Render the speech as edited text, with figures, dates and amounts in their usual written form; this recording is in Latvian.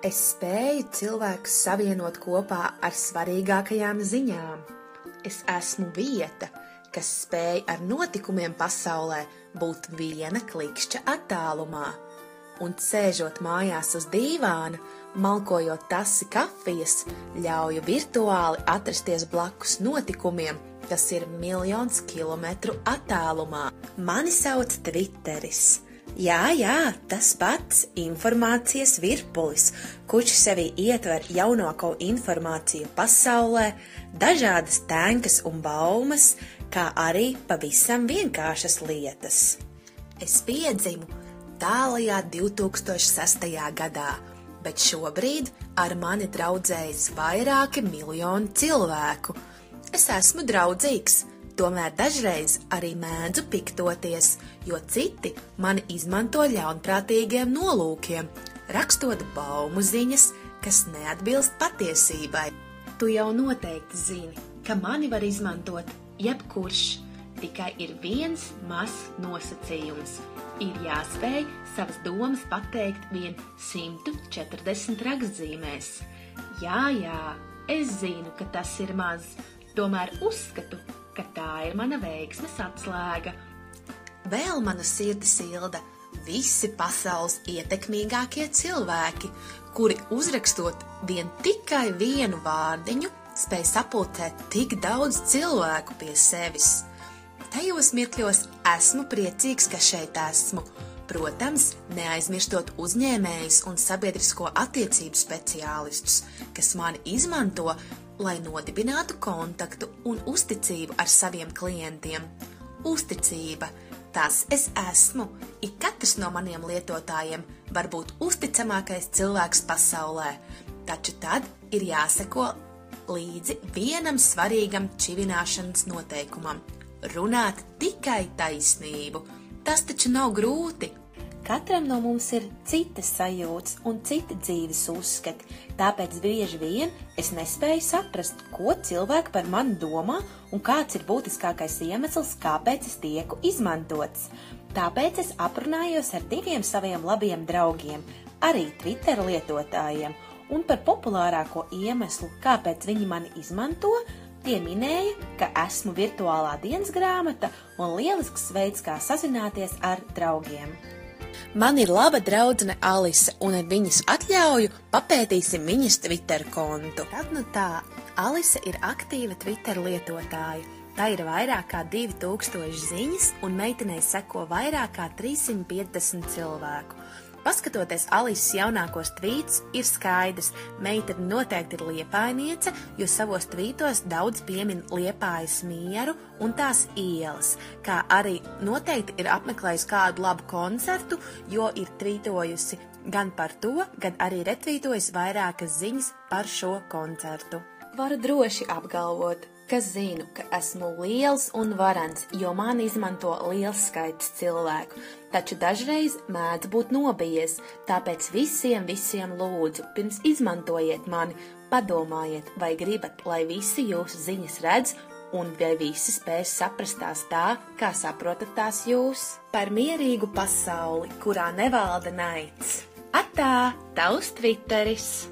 Es spēju cilvēkus savienot kopā ar svarīgākajām ziņām. Es esmu vieta, kas spēj ar notikumiem pasaulē būt viena klikšķa attālumā. Un sēžot mājās uz dīvāna, malkojot tasi kafijas, ļauju virtuāli atrasties blakus notikumiem, kas ir 1 000 000 kilometru attālumā. Mani sauc Twitteris. Jā, tas pats informācijas virpulis, kurš sevī ietver jaunāko informāciju pasaulē, dažādas tēnkas un baumas, kā arī pavisam vienkāršas lietas. Es piedzimu tālajā 2006. gadā, bet šobrīd ar mani draudzējas vairāki miljoni cilvēku. Es esmu draudzīgs, tomēr dažreiz arī mēdzu piktoties, jo citi mani izmanto ļaunprātīgiem nolūkiem, rakstot baumu ziņas, kas neatbilst patiesībai. Tu jau noteikti zini, ka mani var izmantot jebkurš, tikai ir viens mazs nosacījums. Ir jāspēj savas domas pateikt vien 140 rakstzīmēs. Jā, es zinu, ka tas ir maz, tomēr uzskatu, ka tā ir mana veiksmes atslēga. Vēl mana sirdi silda visi pasaules ietekmīgākie cilvēki, kuri uzrakstot vien tikai vienu vārdiņu, spēj sapulcēt tik daudz cilvēku pie sevis. Tajos mirkļos esmu priecīgs, ka šeit esmu. Protams, neaizmirstot uzņēmējus un sabiedrisko attiecību speciālistus, kas mani izmanto, lai nodibinātu kontaktu un uzticību ar saviem klientiem. Uzticība, tas es esmu. Ik katrs no maniem lietotājiem var būt uzticamākais cilvēks pasaulē, taču tad ir jāseko līdzi vienam svarīgam čivināšanas noteikumam. Runāt tikai taisnību. Tas taču nav grūti. Katram no mums ir citas sajūtas un citi dzīves uzskati, tāpēc bieži vien es nespēju saprast, ko cilvēki par mani domā un kāds ir būtiskākais iemesls, kāpēc es tieku izmantots. Tāpēc es aprunājos ar 2 saviem labiem draugiem, arī Twitter lietotājiem, un par populārāko iemeslu, kāpēc viņi mani izmanto, tie minēja, ka esmu virtuālā dienas grāmata un lielisks veids, kā sazināties ar draugiem. Man ir laba draudzene Alise, un ar viņas atļauju papētīsim viņas Twitter kontu. Tad nu tā, Alise ir aktīva Twitter lietotāja. Tā ir vairāk kā 2000 ziņas, un meitenei seko vairāk kā 350 cilvēku. Paskatoties Alises jaunākos tvītus, ir skaidrs, meitene noteikti ir liepainiece, jo savos tvītos daudz piemin Liepājas mieru un tās ielas, kā arī noteikti ir apmeklējusi kādu labu koncertu, jo ir tvītojusi gan par to, gan arī retvītojusi vairākas ziņas par šo koncertu. Varu droši apgalvot, ka zinu, ka esmu liels un varens, jo mani izmanto liels skaits cilvēku, taču dažreiz mēdz būt nobijies, tāpēc visiem lūdzu, pirms izmantojiet mani, padomājiet, vai gribat, lai visi jūsu ziņas redz un vai visi spēs saprast tās tā, kā saprotat tās jūs. Par mierīgu pasauli, kurā nevalda naids. Atā, tavs Twitteris!